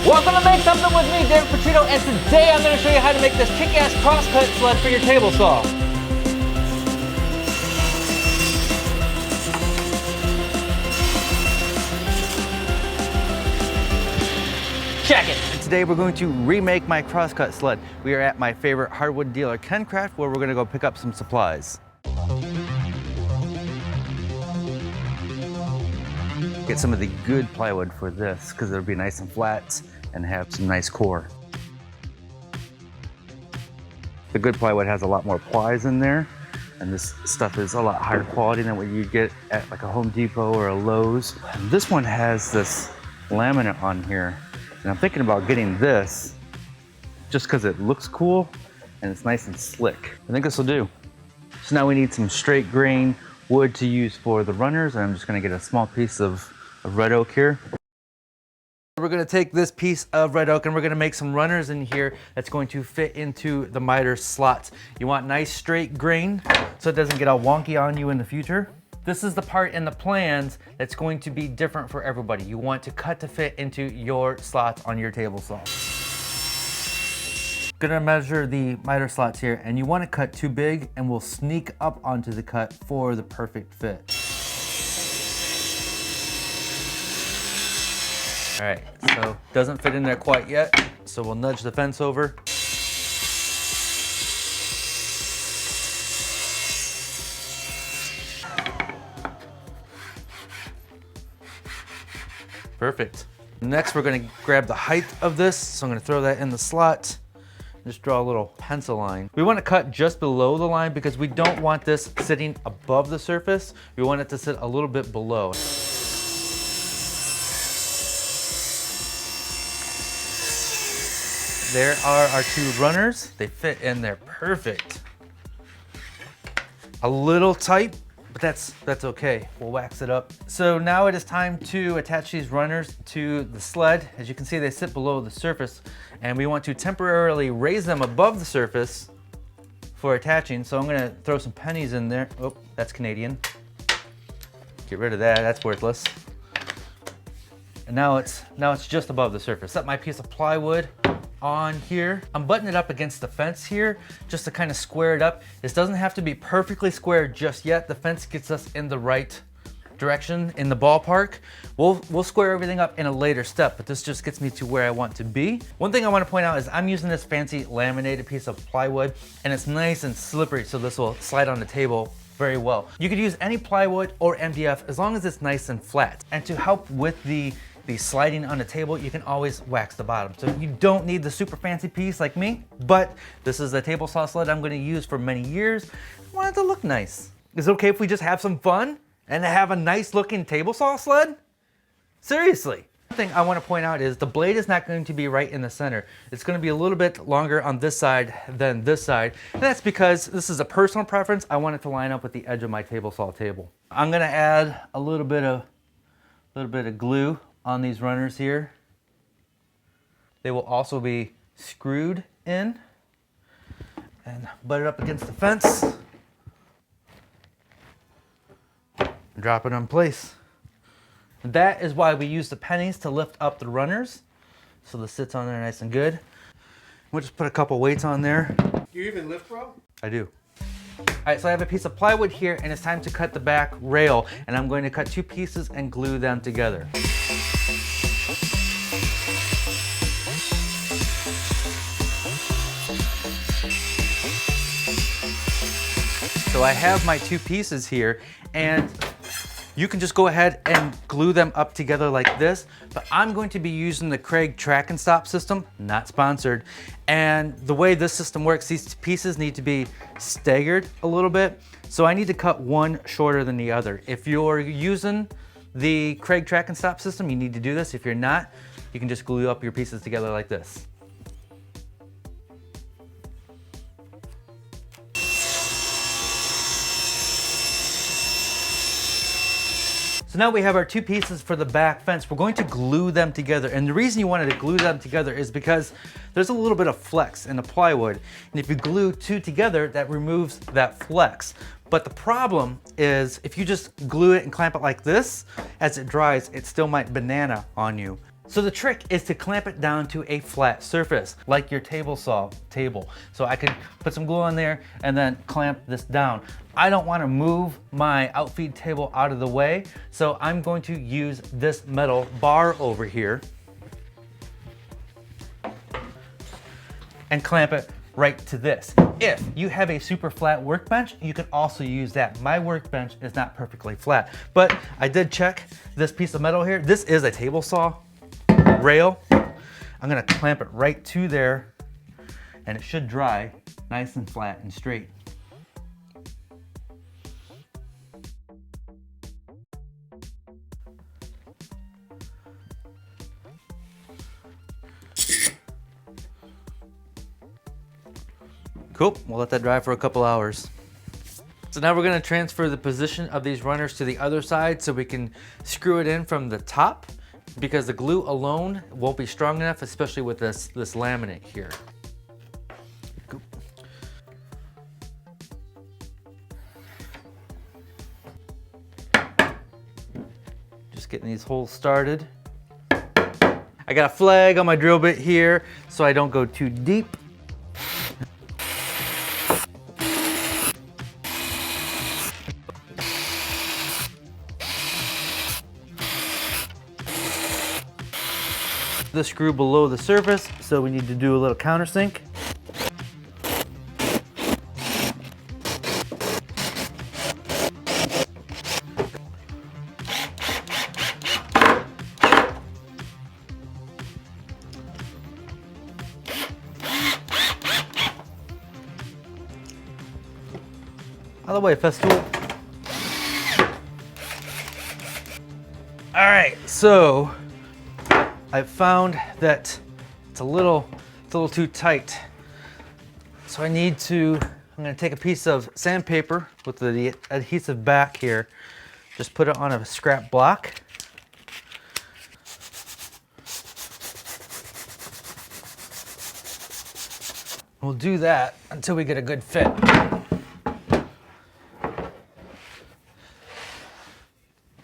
Welcome to Make Something with me, Picciuto, and today I'm going to show you how to make this kick-ass crosscut sled for your table saw. Check it! And today we're going to remake my crosscut sled. We are at my favorite hardwood dealer, Craft, where we're going to go pick up some supplies. Get some of the good plywood for this because it'll be nice and flat and have some nice core. The good plywood has a lot more plies in there, and this stuff is a lot higher quality than what you get at like a Home Depot or a Lowe's. And this one has this laminate on here, and I'm thinking about getting this just because it looks cool and it's nice and slick. I think this will do. So now we need some straight grain wood to use for the runners, and I'm just going to get a small piece of red oak here. We're going to take this piece of red oak and we're going to make some runners in here that's going to fit into the miter slots. You want nice straight grain so it doesn't get all wonky on you in the future. This is the part in the plans that's going to be different for everybody. You want to cut to fit into your slots on your table saw. Gonna measure the miter slots here, and you want to cut too big and we'll sneak up onto the cut for the perfect fit. All right, so doesn't fit in there quite yet, so we'll nudge the fence over. Perfect. Next, we're gonna grab the height of this, so I'm gonna throw that in the slot. Just draw a little pencil line. We want to cut just below the line because we don't want this sitting above the surface. We want it to sit a little bit below. There are our two runners. They fit in there perfect. A little tight, but that's okay. We'll wax it up. So now it is time to attach these runners to the sled. As you can see, they sit below the surface, and we want to temporarily raise them above the surface for attaching. So I'm gonna throw some pennies in there. Oh, that's Canadian. Get rid of that, that's worthless. And now it's just above the surface. Set my piece of plywood on here. I'm buttoning it up against the fence here just to kind of square it up. This doesn't have to be perfectly square just yet. The fence gets us in the right direction in the ballpark. We'll square everything up in a later step, but this just gets me to where I want to be. One thing I want to point out is I'm using this fancy laminated piece of plywood, and it's nice and slippery, so this will slide on the table very well. You could use any plywood or MDF as long as it's nice and flat. And to help with the sliding on the table, you can always wax the bottom. So you don't need the super fancy piece like me, but this is a table saw sled I'm going to use for many years. I want it to look nice. Is it okay if we just have some fun and have a nice looking table saw sled? Seriously. One thing I want to point out is the blade is not going to be right in the center. It's going to be a little bit longer on this side than this side. And that's because this is a personal preference. I want it to line up with the edge of my table saw table. I'm going to add a little bit of glue on these runners here. They will also be screwed in and butt it up against the fence. Drop it in place. That is why we use the pennies to lift up the runners, so this sits on there nice and good. We'll just put a couple weights on there. You even lift rope? I do. All right, so I have a piece of plywood here, and it's time to cut the back rail, and I'm going to cut two pieces and glue them together. So I have my two pieces here, and you can just go ahead and glue them up together like this, but I'm going to be using the Kreg track and stop system, not sponsored. And the way this system works, these pieces need to be staggered a little bit. So I need to cut one shorter than the other. If you're using the Kreg track and stop system, you need to do this. If you're not, you can just glue up your pieces together like this. So now we have our two pieces for the back fence. We're going to glue them together. And the reason you wanted to glue them together is because there's a little bit of flex in the plywood. And if you glue two together, that removes that flex. But the problem is if you just glue it and clamp it like this, as it dries, it still might banana on you. So the trick is to clamp it down to a flat surface, like your table saw table. So I can put some glue on there and then clamp this down. I don't want to move my outfeed table out of the way, so I'm going to use this metal bar over here and clamp it right to this. If you have a super flat workbench, you can also use that. My workbench is not perfectly flat, but I did check this piece of metal here. This is a table saw rail. I'm gonna clamp it right to there and it should dry nice and flat and straight. Cool, we'll let that dry for a couple hours. So now we're gonna transfer the position of these runners to the other side so we can screw it in from the top, because the glue alone won't be strong enough, especially with this laminate here. Cool. Just getting these holes started. I got a flag on my drill bit here so I don't go too deep. The screw below the surface, so we need to do a little countersink. Out of the way, Festool. All right, so I've found that it's a little too tight. So I'm gonna take a piece of sandpaper with the adhesive back here, just put it on a scrap block. We'll do that until we get a good fit.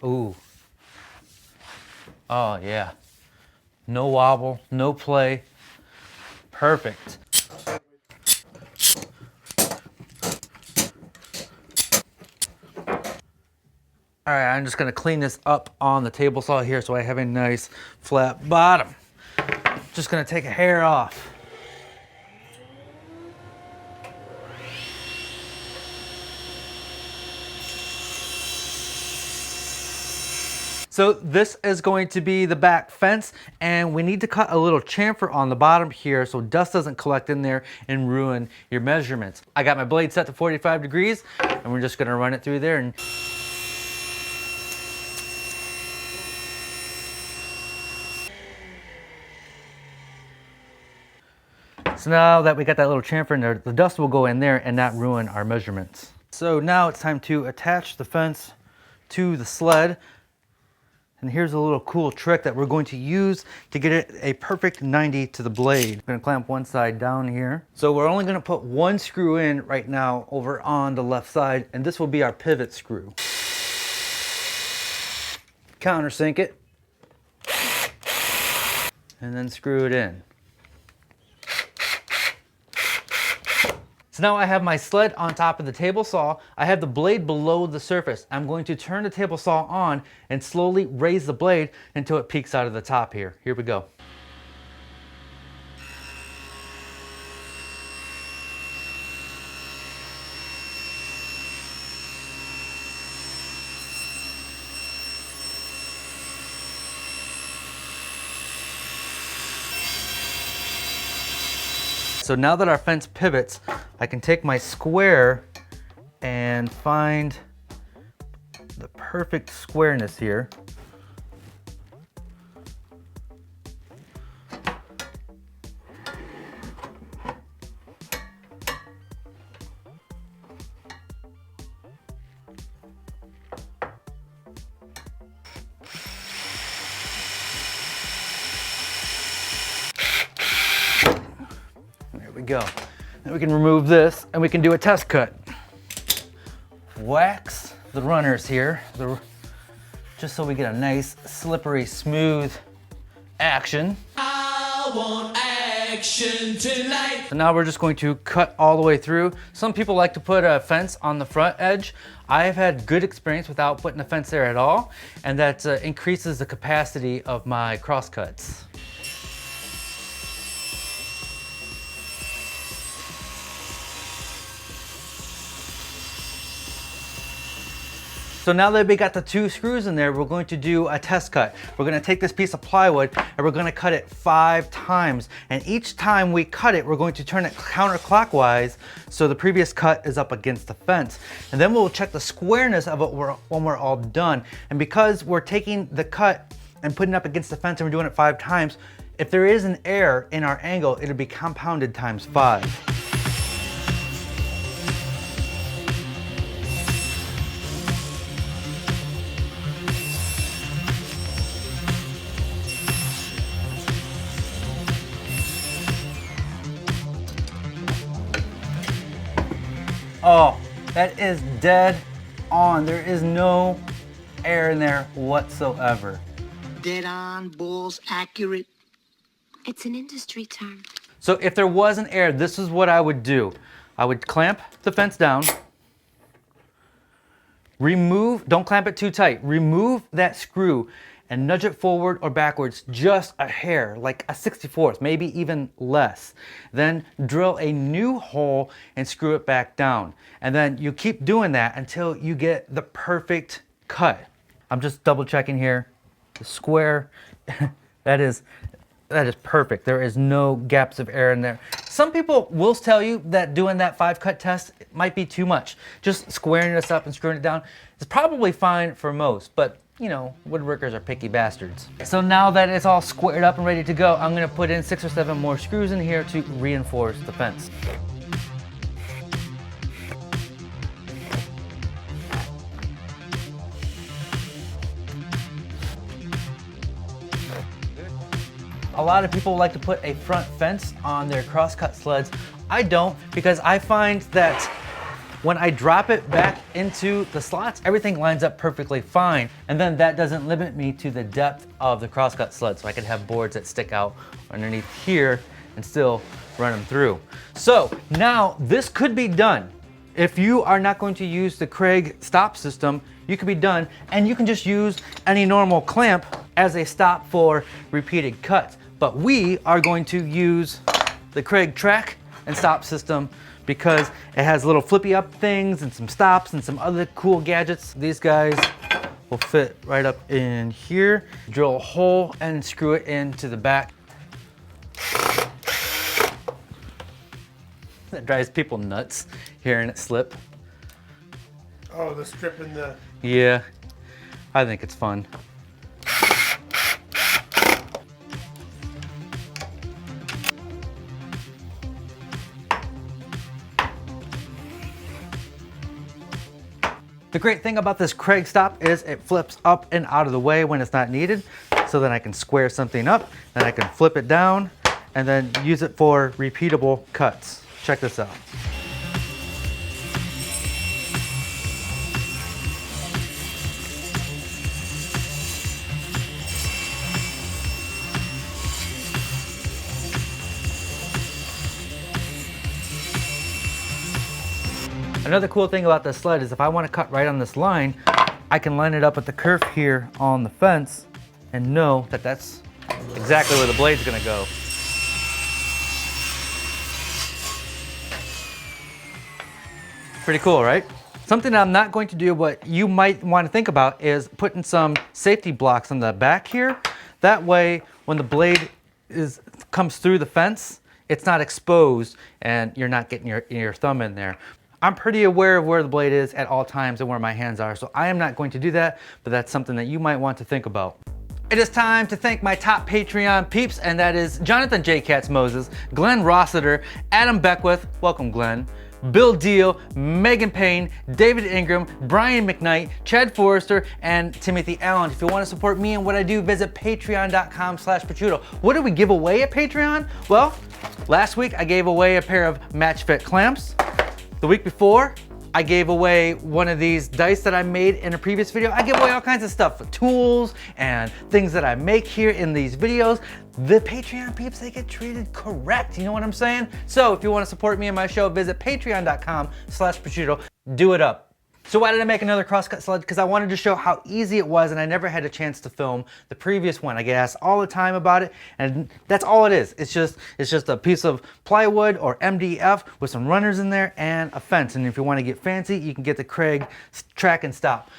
Ooh. Oh yeah. No wobble, no play. Perfect. All right, I'm just gonna clean this up on the table saw here so I have a nice flat bottom. Just gonna take a hair off. So this is going to be the back fence, and we need to cut a little chamfer on the bottom here so dust doesn't collect in there and ruin your measurements. I got my blade set to 45 degrees and we're just gonna run it through there. And so now that we got that little chamfer in there, the dust will go in there and not ruin our measurements. So now it's time to attach the fence to the sled. And here's a little cool trick that we're going to use to get it a perfect 90 to the blade. I'm gonna clamp one side down here. So we're only gonna put one screw in right now over on the left side, and this will be our pivot screw. Countersink it, and then screw it in. So now I have my sled on top of the table saw. I have the blade below the surface. I'm going to turn the table saw on and slowly raise the blade until it peeks out of the top here. Here we go. So now that our fence pivots, I can take my square and find the perfect squareness here. There we go. Then we can remove this and we can do a test cut. Wax the runners here, just so we get a nice, slippery, smooth action. I want action tonight. So now we're just going to cut all the way through. Some people like to put a fence on the front edge. I've had good experience without putting a fence there at all, and that increases the capacity of my crosscuts. So now that we got the 2 screws in there, we're going to do a test cut. We're gonna take this piece of plywood and we're gonna cut it 5 times. And each time we cut it, we're going to turn it counterclockwise so the previous cut is up against the fence. And then we'll check the squareness of it when we're all done. And because we're taking the cut and putting it up against the fence and we're doing it 5 times, if there is an error in our angle, it'll be compounded times 5. Oh, that is dead on. There is no air in there whatsoever. Dead on, balls accurate. It's an industry term. So if there was an air, this is what I would do. I would clamp the fence down, don't clamp it too tight, remove that screw and nudge it forward or backwards just a hair, like a 64th, maybe even less. Then drill a new hole and screw it back down. And then you keep doing that until you get the perfect cut. I'm just double checking here. The square, that is perfect. There is no gaps of air in there. Some people will tell you that doing that 5 cut test might be too much. Just squaring this up and screwing it down is probably fine for most, but you know, woodworkers are picky bastards. So now that it's all squared up and ready to go, I'm gonna put in 6 or 7 more screws in here to reinforce the fence. A lot of people like to put a front fence on their crosscut sleds. I don't, because I find that when I drop it back into the slots, everything lines up perfectly fine. And then that doesn't limit me to the depth of the crosscut sled. So I could have boards that stick out underneath here and still run them through. So now this could be done. If you are not going to use the Craig stop system, you can be done, and you can just use any normal clamp as a stop for repeated cuts. But we are going to use the Craig track and stop system because it has little flippy up things and some stops and some other cool gadgets. These guys will fit right up in here. Drill a hole and screw it into the back. That drives people nuts hearing it slip. Oh, the strip in the... Yeah, I think it's fun. The great thing about this Craig stop is it flips up and out of the way when it's not needed. So then I can square something up, then I can flip it down, and then use it for repeatable cuts. Check this out. Another cool thing about this sled is if I want to cut right on this line, I can line it up at the curve here on the fence and know that that's exactly where the blade's gonna go. Pretty cool, right? Something that I'm not going to do, but you might want to think about, is putting some safety blocks on the back here. That way, when the blade comes through the fence, it's not exposed and you're not getting your thumb in there. I'm pretty aware of where the blade is at all times and where my hands are, so I am not going to do that, but that's something that you might want to think about. It is time to thank my top Patreon peeps, and that is Jonathan J. Katz Moses, Glen Rossiter, Adam Beckwith, welcome Glenn, Bill Diehl, Meagan Payne, David Ingram, Brian McKnight, Chad Forrester, and Timothy Allen. If you want to support me and what I do, visit patreon.com/Picciuto. What did we give away at Patreon? Well, last week I gave away a pair of match fit clamps. The week before, I gave away one of these dice that I made in a previous video. I give away all kinds of stuff, tools and things that I make here in these videos. The Patreon peeps, they get treated correct. You know what I'm saying? So if you want to support me and my show, visit patreon.com/Picciuto. Do it up. So why did I make another crosscut sled? Because I wanted to show how easy it was, and I never had a chance to film the previous one. I get asked all the time about it, and that's all it is. It's just a piece of plywood or MDF with some runners in there and a fence. And if you want to get fancy, you can get the Craig track and stop.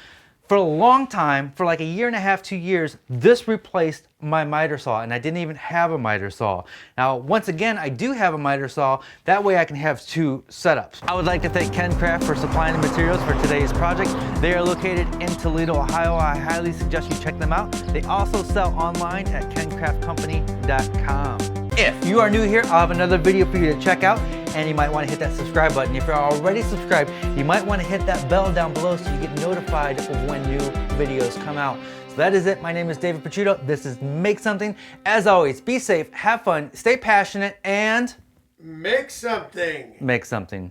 For a long time, for like a year and a half, 2 years, this replaced my miter saw, and I didn't even have a miter saw. Now, once again, I do have a miter saw. That way I can have two setups. I would like to thank KenCraft for supplying the materials for today's project. They are located in Toledo, Ohio. I highly suggest you check them out. They also sell online at kencraftcompany.com. If you are new here, I'll have another video for you to check out, and you might want to hit that subscribe button. If you're already subscribed, you might want to hit that bell down below so you get notified of when new videos come out. So that is it. My name is David Picciuto. This is Make Something. As always, be safe, have fun, stay passionate, and Make something. make something.